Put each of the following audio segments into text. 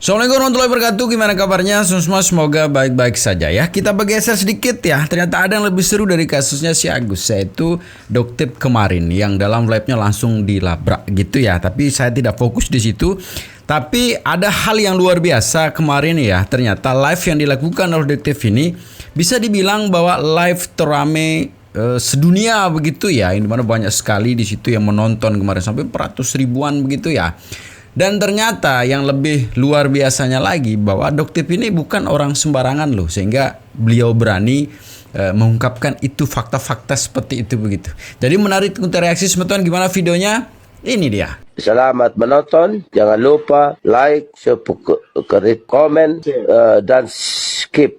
Assalamualaikum warahmatullahi wabarakatuh. Gimana kabarnya semua? Semoga baik-baik saja ya. Kita bergeser sedikit ya. Ternyata ada yang lebih seru dari kasusnya si Agus, yaitu Doktip kemarin yang dalam live-nya langsung dilabrak gitu ya. Tapi saya tidak fokus di situ. Tapi ada hal yang luar biasa kemarin ya. Ternyata live yang dilakukan oleh Doktip ini bisa dibilang bahwa live terame sedunia begitu ya. Ini mana banyak sekali di situ yang menonton kemarin sampai 400 ribuan begitu ya. Dan ternyata yang lebih luar biasanya lagi bahwa Doktip ini bukan orang sembarangan loh, sehingga beliau berani mengungkapkan itu fakta-fakta seperti itu begitu. Jadi menarik untuk reaksi teman-teman, gimana videonya? Ini dia. Selamat menonton, jangan lupa like, subscribe, komen, dan skip.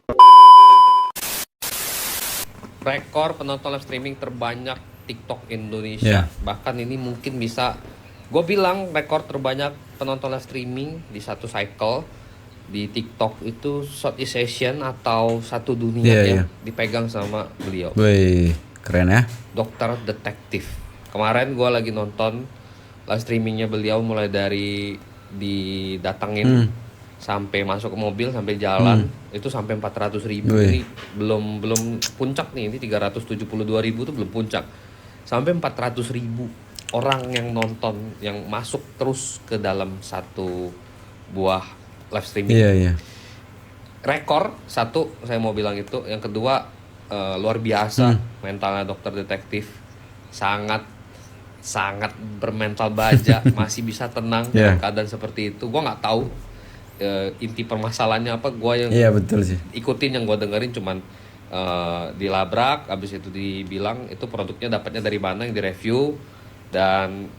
Rekor penonton live streaming terbanyak TikTok Indonesia. Bahkan ini mungkin bisa, gue bilang rekor terbanyak penonton live streaming di satu cycle di TikTok itu Southeast Asian atau satu dunia dipegang sama beliau. Wih, keren ya. Dokter detektif. Kemarin gue lagi nonton live streamingnya beliau mulai dari didatangin sampai masuk ke mobil sampai jalan itu sampai 400 ribu. Ini belum puncak nih, ini 372 ribu itu belum puncak. Sampai 400 ribu orang yang nonton, yang masuk terus ke dalam satu buah live streaming. Rekor satu, saya mau bilang itu. Yang kedua, luar biasa mentalnya dokter detektif. Sangat bermental baja, masih bisa tenang dalam keadaan seperti itu. Gue nggak tahu inti permasalahannya apa. Gue yang betul sih. ikutin, yang gue dengerin cuman dilabrak, abis itu dibilang itu produknya dapatnya dari mana, yang direview. Dan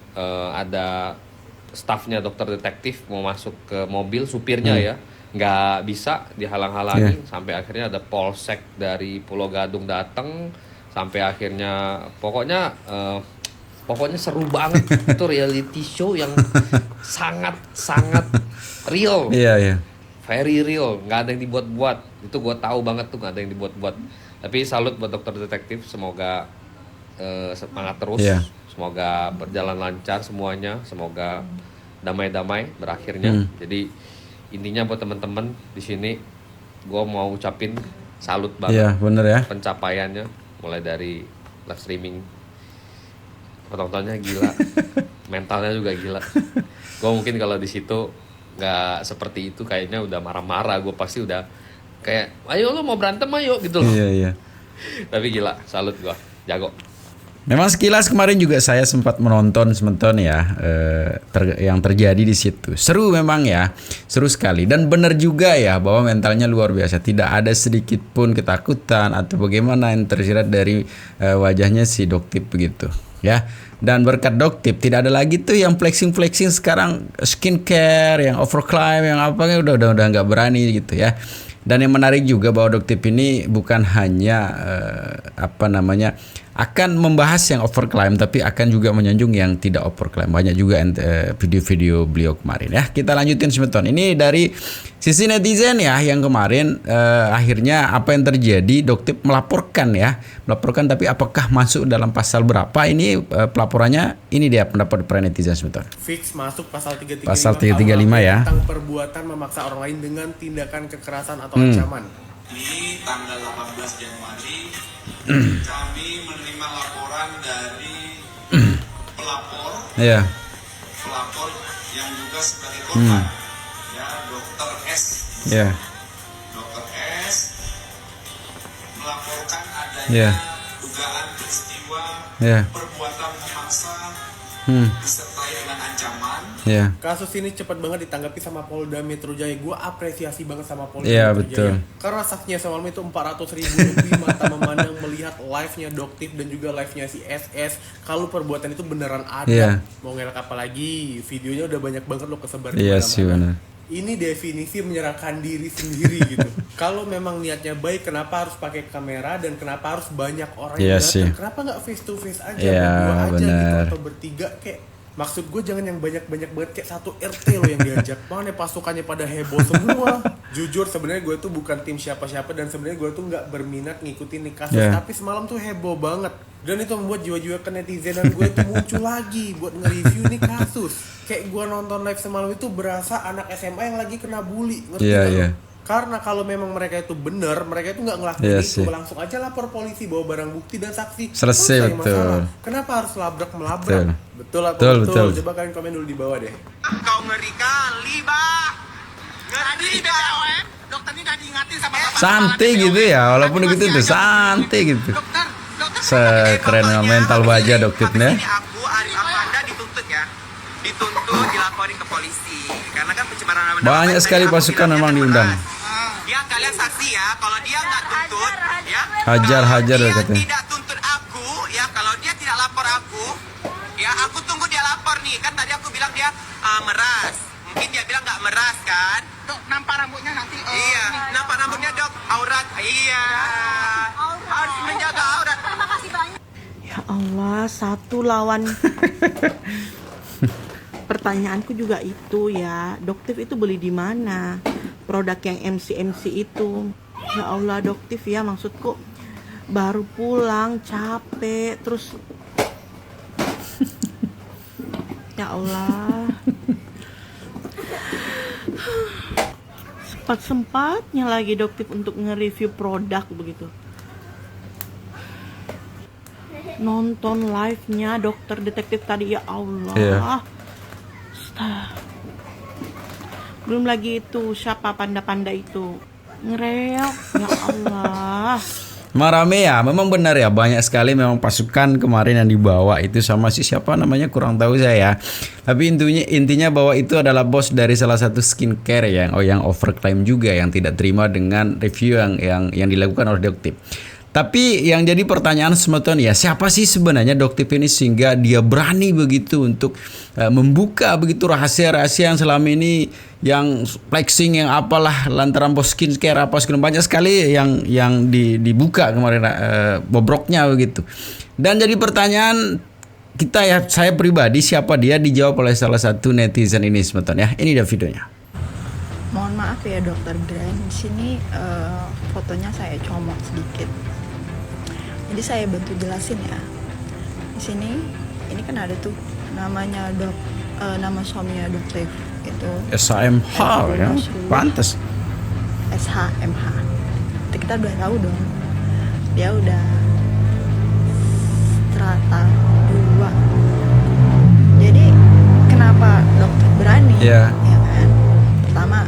ada stafnya dokter detektif mau masuk ke mobil, supirnya ya nggak bisa, dihalang-halangi sampai akhirnya ada polsek dari Pulau Gadung datang, sampai akhirnya pokoknya seru banget. Itu reality show yang sangat real, very real, nggak ada yang dibuat-buat. Itu gue tahu banget tuh nggak ada yang dibuat-buat. Tapi salut buat dokter detektif, semoga semangat terus. Semoga berjalan lancar semuanya, semoga damai-damai berakhirnya. Jadi intinya buat teman-teman di sini, gue mau ucapin salut banget. Bener ya. Pencapaiannya mulai dari live streaming, penontonnya gila, mentalnya juga gila. Gue mungkin kalau di situ nggak seperti itu, kayaknya udah marah-marah. Gue pasti udah kayak, ayo lo mau berantem ayo gitu loh. Tapi gila, salut gue, jago. Memang sekilas kemarin juga saya sempat menonton ya yang terjadi di situ. Seru memang ya, seru sekali. Dan benar juga ya bahwa mentalnya luar biasa. Tidak ada sedikit pun ketakutan atau bagaimana yang tersirat dari wajahnya si Doktip begitu ya. Dan berkat Doktip tidak ada lagi tuh yang flexing sekarang skincare, yang overclimb, yang apa udah nggak berani gitu ya. Dan yang menarik juga bahwa Doktip ini bukan hanya akan membahas yang overclaim, tapi akan juga menyanjung yang tidak overclaim. Banyak juga video-video beliau kemarin ya. Kita lanjutin sebentar. Ini dari sisi netizen ya, yang kemarin akhirnya apa yang terjadi, Doktip melaporkan tapi apakah masuk dalam pasal berapa, ini pelaporannya. Ini dia pendapat para netizen sebentar. Fix masuk pasal 335, pasal 335 ya, tentang perbuatan memaksa orang lain dengan tindakan kekerasan atau ancaman. Ini tanggal 18 Januari kami menerima laporan dari pelapor yang juga sebagai korban, ya, Dokter S. Dokter S melaporkan adanya dugaan peristiwa perbuatan memaksa disertai dengan ancaman. Kasus ini cepat banget ditanggapi sama Polda Metro Jaya. Gue apresiasi banget sama Polda Metro Jaya. Karena saksinya semalam itu 400 ribu lebih mata memandang melihat live-nya Doktip dan juga live-nya si SS. Kalau perbuatan itu beneran ada. Mau ngelak apa lagi? Videonya udah banyak banget lo kesebar di mana-mana. Ini definisi menyerahkan diri sendiri gitu. Kalau memang niatnya baik, kenapa harus pakai kamera dan kenapa harus banyak orang yang datang? Kenapa nggak face to face aja, berdua aja gitu, atau bertiga kayak? Maksud gue jangan yang banyak-banyak banget, kayak satu RT lo yang diajak. Mana pasukannya pada heboh semua. Jujur sebenarnya gue tuh bukan tim siapa-siapa dan sebenarnya gue tuh nggak berminat ngikutin nih kasus. Tapi semalam tuh heboh banget. Dan itu membuat jiwa-jiwa kenetizenan gue tuh muncul lagi buat nge-review nih kasus. Kayak gue nonton live semalam itu berasa anak SMA yang lagi kena bully, ngerti gak lo? Karena kalau memang mereka itu bener, mereka itu nggak ngelakuin itu, langsung aja lapor polisi, bawa barang bukti dan saksi. Selesai, betul. Masalah. Kenapa harus labrak-melabrak? Betul. Coba kalian komen dulu di bawah deh. Kau ngeri kali, Bah. Ngeri BPOM. Dokter ini udah diingatin sama Bapak. Santai gitu ya, walaupun gitu tuh santai gitu. Dokter. Sekeren mental baja dokternya. Ini aku Arif Afanda dituntut ya. Dituntut dilaporin ke polisi. Karena kan pencemaran nama baik. Banyak sekali pasukan memang diundang. Ya kalian saksi ya, kalau dia nggak tuntut, ya. Hajar dia katanya. tidak tuntut aku, ya. Kalau dia tidak lapor aku, ya aku tunggu dia lapor nih. Kan tadi aku bilang dia meras. Mungkin dia bilang nggak meras kan? Dok, nampak rambutnya nanti. Iya, nampak rambutnya dok. Aurat. Iya. Harus menjaga aurat. Terima kasih banyak. Ya Allah, satu lawan. Pertanyaanku juga itu ya, Doktif itu beli di mana? Produk yang MC itu. Ya Allah, Doktif ya, maksudku baru pulang capek terus. Ya Allah. Sempat-sempatnya lagi Doktif untuk nge-review produk begitu. Nonton live-nya dokter detektif tadi, ya Allah. Belum lagi itu siapa panda-panda itu ngereok, ya Allah. Rame ya, memang benar ya, banyak sekali memang pasukan kemarin yang dibawa itu sama siapa namanya kurang tahu saya. Tapi intinya bahwa itu adalah bos dari salah satu skincare yang overclaim juga, yang tidak terima dengan review yang dilakukan oleh Doktif. Tapi yang jadi pertanyaan semeton ya, siapa sih sebenarnya Doktif ini sehingga dia berani begitu untuk membuka begitu rahasia-rahasia yang selama ini yang flexing yang apalah lantaran bos skincare apa segala banyak sekali yang dibuka kemarin bobroknya begitu. Dan jadi pertanyaan kita ya, saya pribadi siapa dia, dijawab oleh salah satu netizen ini semeton ya. Ini dia videonya. Mohon maaf ya Dokter Glenn, di sini fotonya saya comot sedikit. Jadi saya bantu jelasin ya. Di sini ini kan ada tuh namanya nama suaminya Dokter itu SHMH ya, pantas. SHMH. Kita udah tahu dong. Dia udah strata 2. Jadi kenapa dokter berani? Ya kan? Pertama,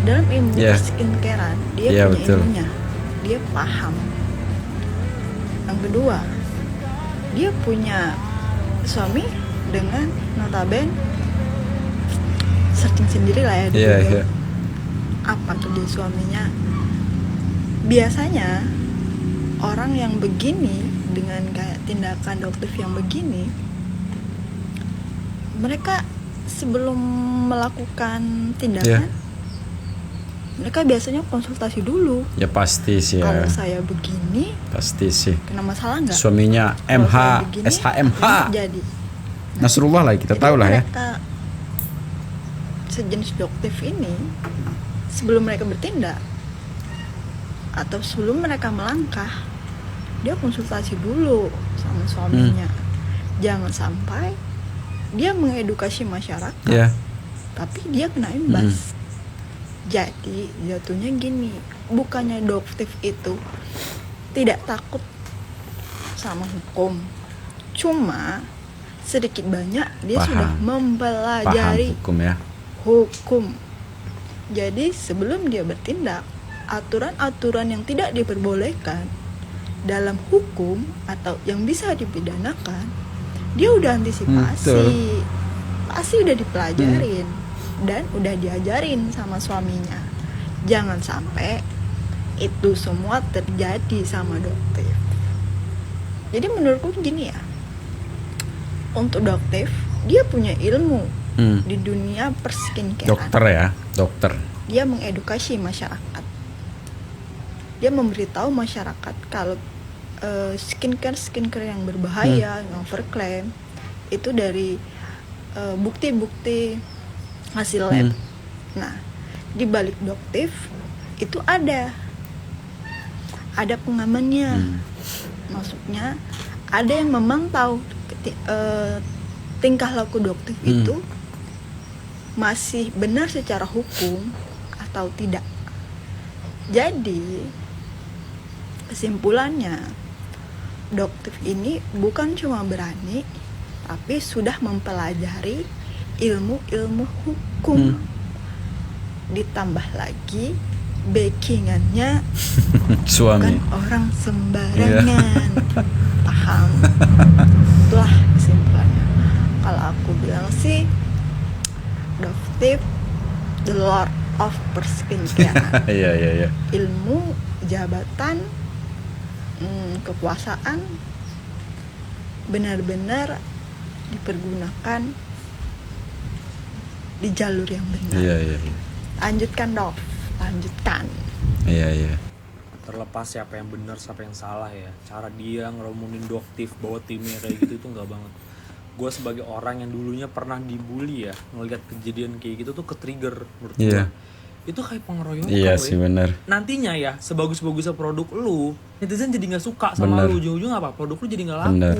dalam ilmu skincarean dia punya ilmunya, dia paham. Yang kedua, dia punya suami dengan notabene searching sendiri lah ya di Google. Apa kerja suaminya? Biasanya orang yang begini dengan kayak tindakan dokter yang begini, mereka sebelum melakukan tindakan mereka biasanya konsultasi dulu. Ya pasti sih ya. Kalau saya begini, pasti sih. Kena masalah nggak? Suaminya MH, SHMH. Jadi Nasrullah lah, kita tahu lah ya. Sejenis dokter ini sebelum mereka bertindak atau sebelum mereka melangkah, dia konsultasi dulu sama suaminya. Jangan sampai dia mengedukasi masyarakat, tapi dia kena imbas. Jadi jatuhnya gini, bukannya dokter itu tidak takut sama hukum, cuma sedikit banyak dia sudah mempelajari hukum. Jadi sebelum dia bertindak, aturan-aturan yang tidak diperbolehkan dalam hukum atau yang bisa dipidanakan, dia udah antisipasi. Pasti udah dipelajarin dan udah diajarin sama suaminya. Jangan sampai itu semua terjadi sama dokter. Jadi menurutku gini ya, untuk dokter dia punya ilmu di dunia perskincarean. Dokter ya, dokter. Dia mengedukasi masyarakat. Dia memberitahu masyarakat kalau skincare yang berbahaya, yang overclaim itu dari bukti-bukti hasil lab. Nah, di balik dokter itu ada pengamannya. Maksudnya ada yang memantau tingkah laku dokter itu masih benar secara hukum atau tidak. Jadi kesimpulannya, dokter ini bukan cuma berani, tapi sudah mempelajari ilmu-ilmu hukum. Ditambah lagi backingannya Suami. bukan orang sembarangan. Paham? Itulah kesimpulannya. Kalau aku bilang sih, Dovtip the Lord of Skincare. Iya. Ilmu, jabatan, kekuasaan benar-benar dipergunakan di jalur yang benar. Iya. Lanjutkan Dok, lanjutkan. Iya. Terlepas siapa yang benar siapa yang salah ya, cara dia ngerumunin Dovtip bawa timnya kayak gitu itu enggak banget. Gue sebagai orang yang dulunya pernah dibully ya, ngelihat kejadian kayak gitu tuh ke-trigger menurut gue. Itu kayak pengeroyokan. Iya sih benar. Nantinya ya, sebagus-bagusnya produk lu, netizen jadi nggak suka sama lu, ujung-ujung apa? Produk lu jadi nggak laku. Benar.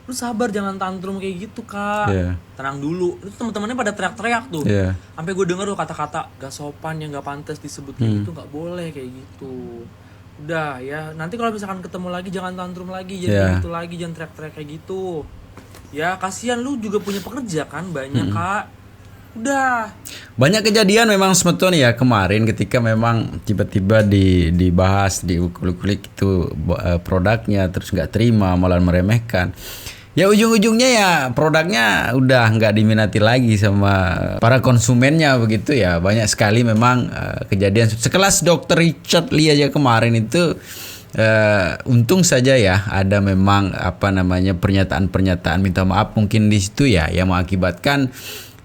Lu sabar, jangan tantrum kayak gitu Kak. Tenang dulu. Itu teman-temannya pada teriak-teriak tuh. Sampai gue denger tuh kata-kata gak sopan yang gak pantas disebut kayak gitu, nggak boleh kayak gitu. Udah ya, nanti kalau misalkan ketemu lagi jangan tantrum lagi, jangan gitu lagi, jangan teriak-teriak kayak gitu. Ya kasihan, lu juga punya pekerja kan banyak Kak. Udah. Banyak kejadian memang Smeton ya kemarin ketika memang tiba-tiba dibahas diulik-ulik itu produknya terus nggak terima malah meremehkan. Ya ujung-ujungnya ya produknya udah nggak diminati lagi sama para konsumennya begitu ya. Banyak sekali memang kejadian sekelas Dr. Richard Lee aja kemarin itu. Untung saja ya ada memang pernyataan-pernyataan minta maaf mungkin di situ ya yang mengakibatkan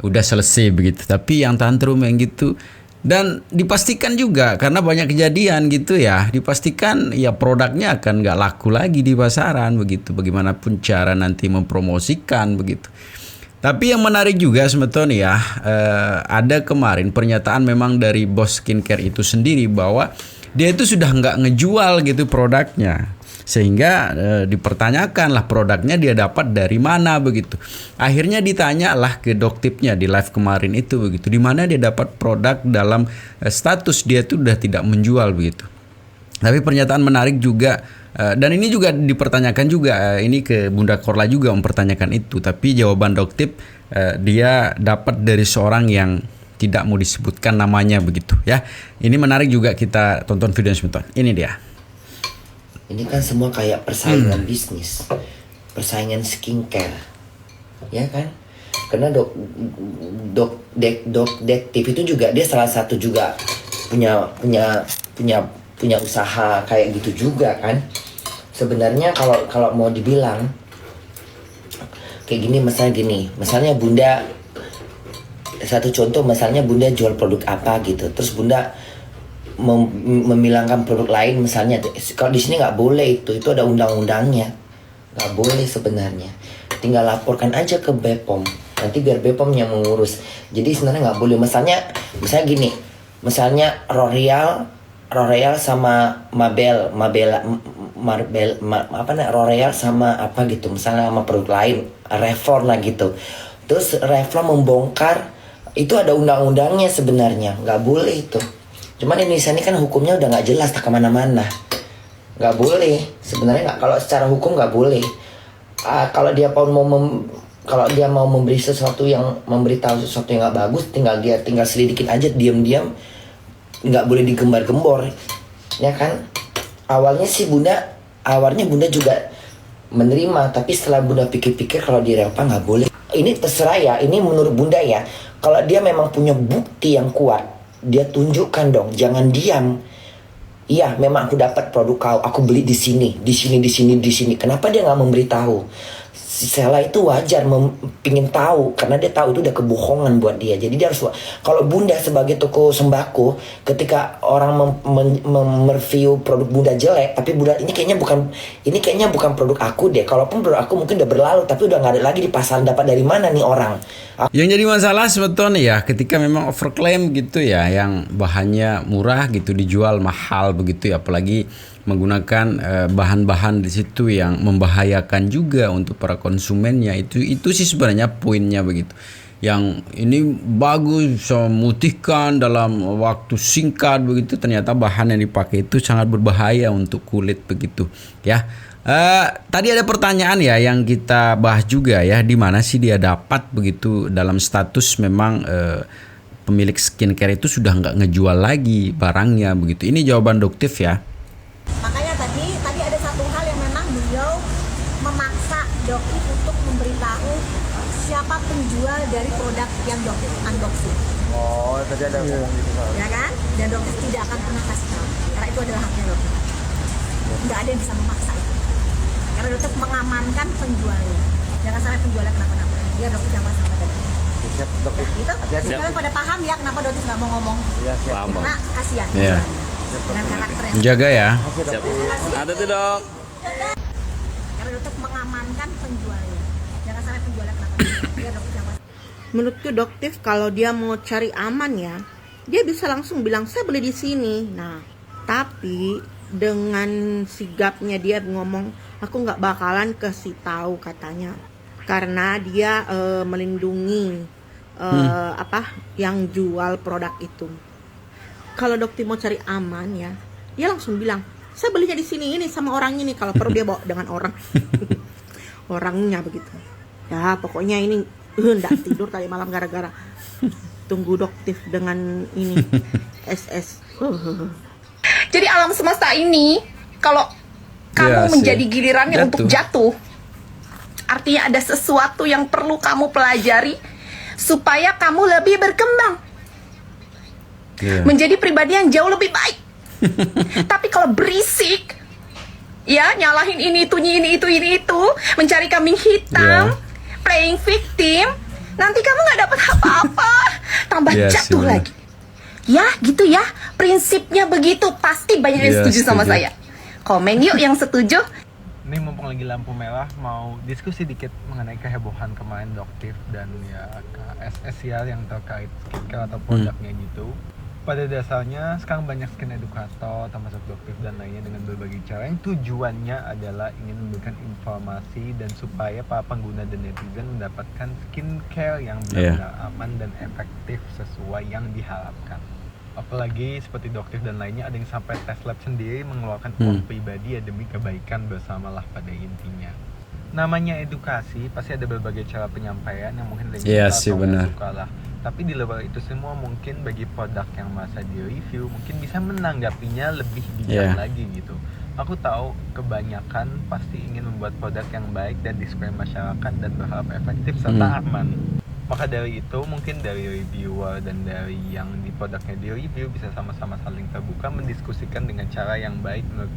udah selesai begitu. Tapi yang tantrum yang gitu dan dipastikan juga karena banyak kejadian gitu ya, dipastikan ya produknya akan nggak laku lagi di pasaran begitu, bagaimanapun cara nanti mempromosikan begitu. Tapi yang menarik juga Smeton ya, ada kemarin pernyataan memang dari bos skincare itu sendiri bahwa dia itu sudah nggak ngejual gitu produknya, sehingga dipertanyakan lah produknya dia dapat dari mana begitu. Akhirnya ditanya lah ke Doktipnya di live kemarin itu begitu, di mana dia dapat produk dalam status dia itu udah tidak menjual begitu. Tapi pernyataan menarik juga dan ini juga dipertanyakan juga ini ke Bunda Korla juga mempertanyakan itu, tapi jawaban Doktip dia dapat dari seorang yang tidak mau disebutkan namanya begitu ya. Ini menarik juga, kita tonton video sebentar. Ini dia. Ini kan semua kayak persaingan bisnis, persaingan skincare, ya kan? Karena Detektif itu juga dia salah satu juga punya usaha kayak gitu juga kan? Sebenarnya kalau mau dibilang kayak gini, misalnya Bunda, satu contoh misalnya Bunda jual produk apa gitu, terus Bunda memilangkan produk lain misalnya, kalau di sini nggak boleh, itu ada undang-undangnya, nggak boleh sebenarnya. Tinggal laporkan aja ke BPOM, nanti biar BPOM yang mengurus. Jadi sebenarnya nggak boleh. Misalnya gini, misalnya L'Oreal sama L'Oreal sama apa gitu, misalnya sama produk lain, Revlon lah gitu. Terus Revlon membongkar, itu ada undang-undangnya sebenarnya, nggak boleh itu. Cuman Indonesia ini kan hukumnya udah nggak jelas, tak kemana-mana, nggak boleh sebenarnya. Kalau secara hukum nggak boleh. Kalau dia mau memberi sesuatu yang memberitahu sesuatu yang nggak bagus, tinggal selidikin aja diam-diam, nggak boleh digembar-gembor, ya kan? Awalnya Bunda juga menerima, tapi setelah Bunda pikir-pikir kalau di Eropa nggak boleh. Ini terserah ya, ini menurut Bunda ya. Kalau dia memang punya bukti yang kuat, dia tunjukkan dong, jangan diam. Iya, memang aku dapat produk kau, aku beli di sini. Kenapa dia nggak memberitahu? Si Sela itu wajar pingin tahu, karena dia tahu itu udah kebohongan buat dia. Jadi dia harus, kalau Bunda sebagai toko sembako, ketika orang mereview produk Bunda jelek, tapi Bunda ini kayaknya bukan produk aku deh. Kalaupun produk aku mungkin udah berlalu, tapi udah nggak ada lagi di pasaran, dapat dari mana nih orang? Yang jadi masalah sebetulnya ya ketika memang overclaim gitu ya, yang bahannya murah gitu dijual mahal begitu ya, apalagi menggunakan bahan-bahan di situ yang membahayakan juga untuk para konsumennya. Itu sih sebenarnya poinnya begitu. Yang ini bagus, bisa memutihkan dalam waktu singkat begitu, ternyata bahan yang dipakai itu sangat berbahaya untuk kulit begitu ya. Tadi ada pertanyaan ya yang kita bahas juga ya, di mana sih dia dapat begitu dalam status memang pemilik skincare itu sudah nggak ngejual lagi barangnya begitu. Ini jawaban Doktif ya. Makanya tadi ada satu hal yang memang beliau memaksa Doktif untuk memberitahu siapa penjual dari produk yang Doktif unboxing. Oh, tadi ada ngomong gitu. Ya kan? Dan Doktif tidak akan pernah kasih tahu, karena itu adalah haknya Doktif. Nggak ada yang bisa memaksa itu. Karena Doktif mengamankan penjualnya. Jangan sampai penjualnya kenapa-napa. Biar Doktif jangan sampai tadi. Siap, Doktif. Itu kalian pada paham ya kenapa Doktif nggak mau ngomong? Iya, siap. Karena kasihan. Iya. Dengan karakternya. Jaga ya. Siap. Ada tuh dok. Karena Doktif mengamankan penjualnya. Jangan sampai penjualnya kenapa-napa. Biar Doktif jangan. Menurutku Doktif kalau dia mau cari aman ya, dia bisa langsung bilang saya beli di sini. Nah, tapi dengan sigapnya dia ngomong aku nggak bakalan kasih tahu katanya, karena dia melindungi yang jual produk itu. Kalau Doktif mau cari aman ya, dia langsung bilang saya belinya di sini ini sama orang ini, kalau perlu dia bawa dengan orang orangnya begitu. Ya pokoknya ini nggak tidur tadi malam gara-gara tunggu Doktif dengan ini SS. Jadi alam semesta ini kalau kamu menjadi gilirannya untuk jatuh, artinya ada sesuatu yang perlu kamu pelajari supaya kamu lebih berkembang, menjadi pribadi yang jauh lebih baik. Tapi kalau berisik, ya nyalahin ini itu, mencari kambing hitam, playing victim, nanti kamu nggak dapat apa-apa, tambah jatuh lagi. Ya gitu ya, prinsipnya begitu. Pasti banyak yang setuju sama saya. Komen yuk yang setuju. Ini mumpung lagi lampu merah, mau diskusi dikit mengenai kehebohan kemarin Doktif dan ya KSS ya yang terkait skincare atau produknya gitu. Pada dasarnya sekarang banyak skin edukator termasuk Doktif dan lainnya dengan berbagai cara yang tujuannya adalah ingin memberikan informasi dan supaya para pengguna dan netizen mendapatkan skincare yang benar-benar aman dan efektif sesuai yang diharapkan. Apalagi seperti Doktif dan lainnya ada yang sampai tes lab sendiri mengeluarkan uang pribadi ya demi kebaikan bersamalah pada intinya. Namanya edukasi pasti ada berbagai cara penyampaian yang mungkin ada yang suka atau nggak suka lah. Tapi di luar itu semua mungkin bagi produk yang masa di-review mungkin bisa menanggapinya lebih bijak lagi gitu. Aku tahu kebanyakan pasti ingin membuat produk yang baik dan disukai masyarakat dan berharap efektif serta aman. Maka dari itu mungkin dari reviewer dan dari yang di produknya di-review bisa sama-sama saling terbuka mendiskusikan dengan cara yang baik. Menurut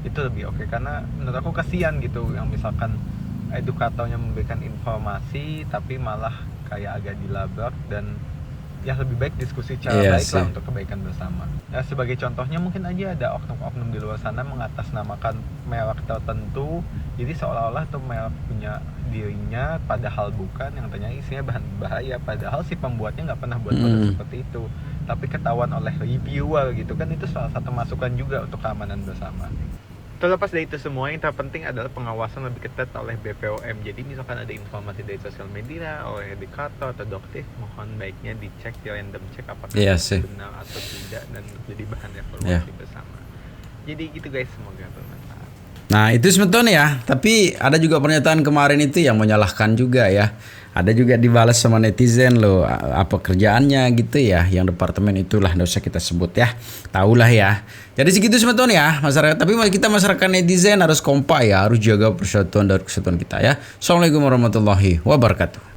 itu lebih oke, karena menurut aku kasihan gitu yang misalkan edukatornya memberikan informasi tapi malah kayak agak dilabrak, dan ya lebih baik diskusi cara baik lah untuk kebaikan bersama. Ya sebagai contohnya mungkin aja ada oknum-oknum di luar sana mengatasnamakan merek tertentu, jadi seolah-olah tuh merek punya dirinya padahal bukan, yang ternyata isinya bahan bahaya, padahal si pembuatnya nggak pernah buat produk seperti itu, tapi ketahuan oleh reviewer gitu kan. Itu salah satu masukan juga untuk keamanan bersama. Terlepas dari itu semua, yang terpenting adalah pengawasan lebih ketat oleh BPOM. Jadi misalkan ada informasi dari sosial media oleh edukator atau Doktif, mohon baiknya dicek, di random check apakah benar atau tidak, dan jadi bahan evaluasi bersama. Jadi gitu guys, semoga bermanfaat. Nah itu sebetulnya ya, tapi ada juga pernyataan kemarin itu yang menyalahkan juga ya. Ada juga dibalas sama netizen loh, apa kerjaannya gitu ya, yang departemen itulah nggak usah kita sebut ya, tahulah ya. Jadi segitu sebetulnya ya masyarakat, tapi kita masyarakat netizen harus kompak ya, harus jaga persatuan dan kesatuan kita ya. Assalamualaikum warahmatullahi wabarakatuh.